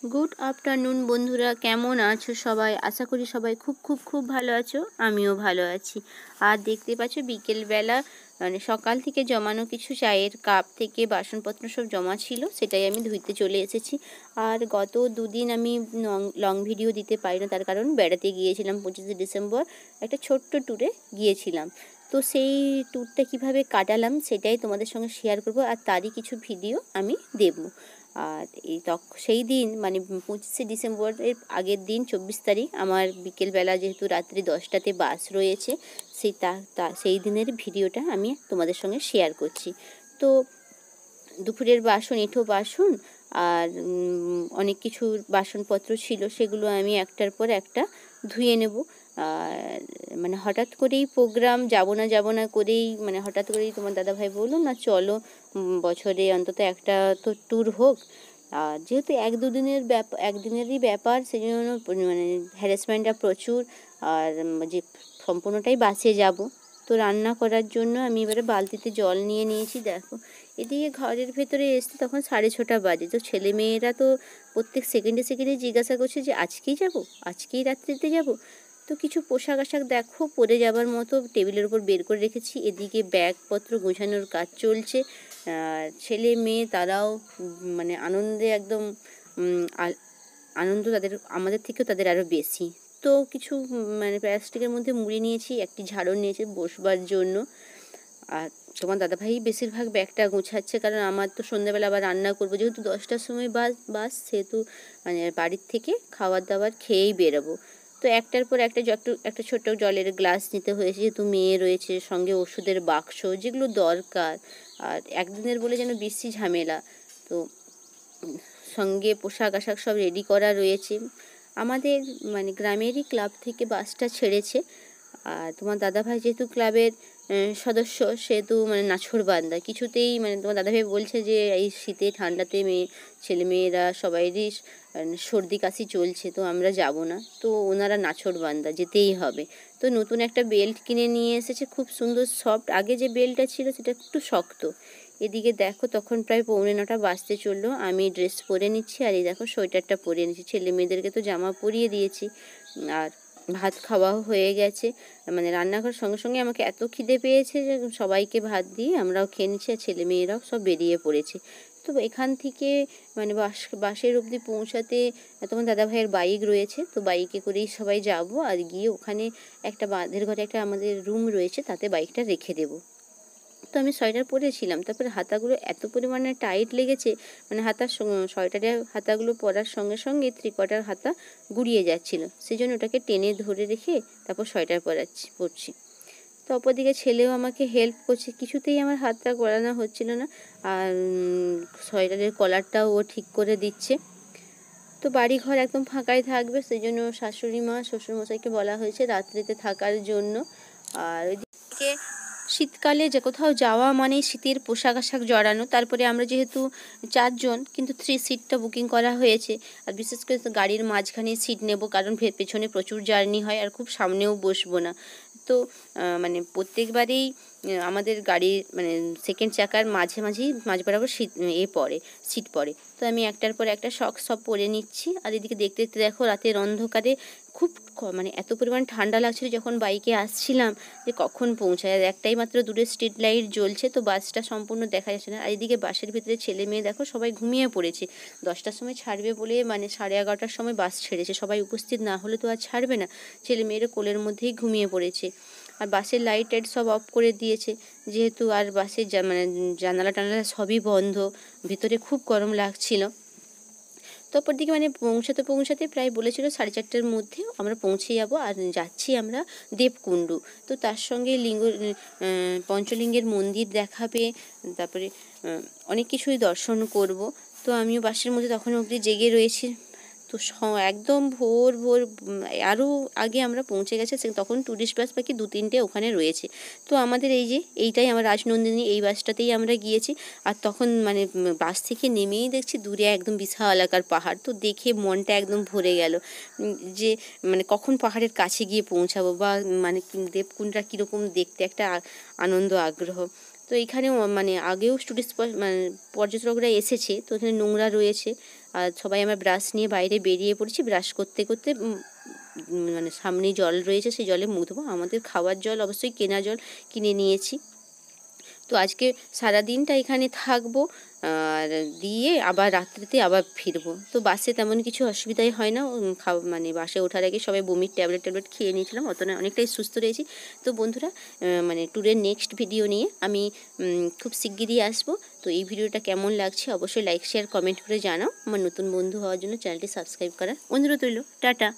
Good afternoon বন্ধুরা, কেমন আছো সবাই? আশা করি সবাই খুব খুব খুব ভালো আছো। আমিও ভালো আছি। আর দেখতে পাচ্ছ বিকেলবেলা সকাল থেকে জমানো কিছু চায়ের কাপ থেকে বাসনপত্র সব জমা ছিল, সেটাই আমি ধুইতে চলে এসেছি। আর গত দুদিন আমি লং ভিডিও দিতে পারি না, তার কারণ বেড়াতে গিয়েছিলাম 25শে ডিসেম্বর একটা ছোট্ট ট্যুরে গিয়েছিলাম। তো সেই ট্যুরটা কিভাবে কাটালাম সেটাই তোমাদের সঙ্গে শেয়ার করব, আর তারই কিছু ভিডিও আমি দেবো। আর সেই দিন 25শে ডিসেম্বরের আগের দিন 24 তারিখ আমার বিকেলবেলা, যেহেতু রাত্রি 10টাতে বাস রয়েছে, সেই দিনের ভিডিওটা আমি তোমাদের সঙ্গে শেয়ার করছি। তো দুপুরের এঁঠো বাসন আর অনেক কিছু বাসনপত্র ছিল, সেগুলো আমি একটার পর একটা ধুয়ে নেব। আর হঠাৎ করেই প্রোগ্রাম, যাব না করেই হঠাৎ করেই তোমার দাদাভাই বললো না চলো, বছরে অন্তত একটা তো ট্যুর হোক। আর যেহেতু একদিনেরই ব্যাপার, সেই জন্য হ্যারাসমেন্টটা প্রচুর। আর যে সম্পূর্ণটাই বাসে যাব, তো রান্না করার জন্য আমি এবারে বালতিতে জল নিয়ে নিয়েছি। দেখো, এদিকে ঘরের ভেতরে এসতে তখন 6:30 বাজে। তো ছেলেমেয়েরা তো প্রত্যেক সেকেন্ডে সেকেন্ডে জিজ্ঞাসা করছে যে আজকেই যাব, আজকেই রাত্রিতে যাব। তো কিছু পোশাক আশাক দেখো পরে যাবার মতো টেবিলের উপর বের করে রেখেছি। এদিকে ব্যাগপত্র গোছানোর কাজ চলছে। আর ছেলে মেয়ে তারাও আনন্দে একদম আনন্দ তাদের, আমাদের থেকেও তাদের আরও বেশি। তো কিছু প্লাস্টিকের মধ্যে মুড়ে নিয়েছি, একটি ঝাড়ন নিয়েছি বসবার জন্য। আর তোমার দাদাভাই বেশিরভাগ ব্যাগটা গোছাচ্ছে, কারণ আমার তো সন্ধ্যাবেলা আবার রান্না করবো, যেহেতু 10টার সময় বাস, সেহেতু বাড়ির থেকে খাবার দাবার খেয়েই বেরোবো। তো একটার পর একটা ছোট্ট জলের গ্লাস নিতে হয়েছে, যেহেতু মেয়ে রয়েছে, সঙ্গে ওষুধের বাক্স যেগুলো দরকার। আর একদিনের বলে যেন বেশি ঝামেলা। তো সঙ্গে পোশাক আশাক সব রেডি করা রয়েছে। আমাদের গ্রামেরই ক্লাব থেকে বাসটা ছেড়েছে। আর তোমার দাদাভাই যেহেতু ক্লাবের সদস্য, সেহেতু নাছোড়বান্দা কিছুতেই, তোমার দাদাভাই বলছে যে এই শীতে ঠান্ডাতে ছেলেমেয়েরা সবাইরই সর্দি কাশি চলছে, তো আমরা যাব না। তো ওনারা নাছোড়বান্দা, যেতেই হবে। তো নতুন একটা বেল্ট কিনে নিয়ে এসেছে, খুব সুন্দর সফট। আগে যে বেল্টটা ছিল সেটা একটু শক্ত। এদিকে দেখো, তখন প্রায় 8:45 বাজতে চললো, আমি ড্রেস পরে নিচ্ছি। আর এই দেখো সোয়েটারটা পরিয়ে নিচ্ছি। ছেলে মেয়েদেরকে তো জামা পরিয়ে দিয়েছি। আর ভাত খাওয়াও হয়ে গেছে। রান্নাঘর সঙ্গে সঙ্গে আমাকে এত খিদে পেয়েছে যে সবাইকে ভাত দিয়ে আমরাও খেয়ে নিচ্ছি, আর ছেলে মেয়েরাও সব বেরিয়ে পড়েছে। তো এখান থেকে বাসের অবধি পৌঁছাতে তোমার দাদাভাইয়ের বাইক রয়েছে, তো বাইকে করেই সবাই যাব। আর গিয়ে ওখানে একটা বাঁধের ঘরে একটা আমাদের রুম রয়েছে, তাতে বাইকটা রেখে দেবো। তো আমি সোয়েটার পরেছিলাম, তারপরে হাতাগুলো এত পরিমাণে টাইট লেগেছে, সোয়েটারের হাতাগুলো পরার সঙ্গে সঙ্গে 3/4 হাতা গুড়িয়ে যাচ্ছিল। সেই জন্য ওটাকে টেনে ধরে রেখে তারপর সোয়েটার পরছি। তো অপরদিকে ছেলেও আমাকে হেল্প করছে, কিছুতেই আমার হাতটা গলানো হচ্ছিল না। আর সোয়েটারের কলারটাও ও ঠিক করে দিচ্ছে। তো বাড়িঘর একদম ফাঁকাই থাকবে, সেই জন্য শাশুড়ি মা শ্বশুরমশাইকে বলা হয়েছে রাত্রিতে থাকার জন্য। আর ওইদিকে শীতকালে যে কোথাও যাওয়া মানেই শীতের পোশাক আশাক জড়ানো। তারপরে আমরা যেহেতু 4 জন, কিন্তু 3 সিটটা বুকিং করা হয়েছে। আর বিশেষ করে তো গাড়ির মাঝখানে সিট নেব, কারণ পেছনে প্রচুর জার্নি হয়, আর খুব সামনেও বসবো না। তো প্রত্যেকবারেই আমাদের গাড়ির সেকেন্ড চাকার মাঝ বরাবর সিট পড়ে। তো আমি একটার পর একটা সব পরে নিচ্ছি। আর এদিকে দেখতে দেখতে দেখো, রাতের অন্ধকারে খুব এত পরিমাণ ঠান্ডা লাগছিল যখন বাইকে আসছিলাম, যে কখন পৌঁছায়। আর একটাই মাত্র দূরে স্ট্রিট লাইট জ্বলছে, তো বাসটা সম্পূর্ণ দেখা যাচ্ছে না। আর এদিকে বাসের ভিতরে ছেলে মেয়ে দেখো সবাই ঘুমিয়ে পড়েছে। 10টার সময় ছাড়বে বলে 11:30টার সময় বাস ছেড়েছে, সবাই উপস্থিত না হলে তো আর ছাড়বে না। ছেলে মেয়েরা কোলের মধ্যেই ঘুমিয়ে পড়েছে। আর বাসের লাইট টাইট সব অফ করে দিয়েছে, যেহেতু আর বাসের জানালা টানালা সবই বন্ধ। ভিতরে খুব গরম লাগছিল। তো অপর দিকে পৌঁছাতে প্রায় বলেছিল 4:30টার মধ্যে আমরা পৌঁছে যাব। আর যাচ্ছি আমরা দেবকুণ্ডু। তো তার সঙ্গে পঞ্চলিঙ্গের মন্দির দেখাবে, তারপরে অনেক কিছুই দর্শন করব। তো আমিও বাসের মধ্যে তখন অবধি জেগে রয়েছি। তো একদম ভোর আরও আগে আমরা পৌঁছে গেছে, তখন ট্যুরিস্ট বাস বাকি 2-3টে ওখানে রয়েছে। তো আমাদের এইটাই আমার রাজনন্দিনী, এই বাসটাতেই আমরা গিয়েছি। আর তখন বাস থেকে নেমেই দেখছি দূরে একদম বিশাল আকার পাহাড়। তো দেখে মনটা একদম ভরে গেল, যে কখন পাহাড়ের কাছে গিয়ে পৌঁছাবো, বা দেবকুণ্ডটা কীরকম দেখতে, একটা আনন্দ আগ্রহ। তো এখানেও আগেও টুরিস্ট পর্যটকরা এসেছে, তো এখানে নোংরা রয়েছে। আর সবাই আমরা ব্রাশ নিয়ে বাইরে বেরিয়ে পড়েছি। ব্রাশ করতে করতে মানে সামনেই জল রয়েছে, সেই জলে মুখ ধোবো। আমাদের খাওয়ার জল অবশ্যই কেনা জল কিনে নিয়েছি। তো আজকে সারা দিনটা এখানে থাকবো, আর দিয়ে আবার রাত্রিতে আবার ফিরবো। তো বাসে তেমন কিছু অসুবিধাই হয় না। মানে বাসে ওঠার আগে সবাই বমির ট্যাবলেট খেয়ে নিয়েছিলাম, অনেকটাই সুস্থ রয়েছি। তো বন্ধুরা, মানে ট্যুরের নেক্সট ভিডিও নিয়ে আমি খুব শিগগিরই আসবো। তো এই ভিডিওটা কেমন লাগছে অবশ্যই লাইক শেয়ার কমেন্ট করে জানাও। আমার নতুন বন্ধু হওয়ার জন্য চ্যানেলটি সাবস্ক্রাইব করার অনুরোধ রইল। টাটা।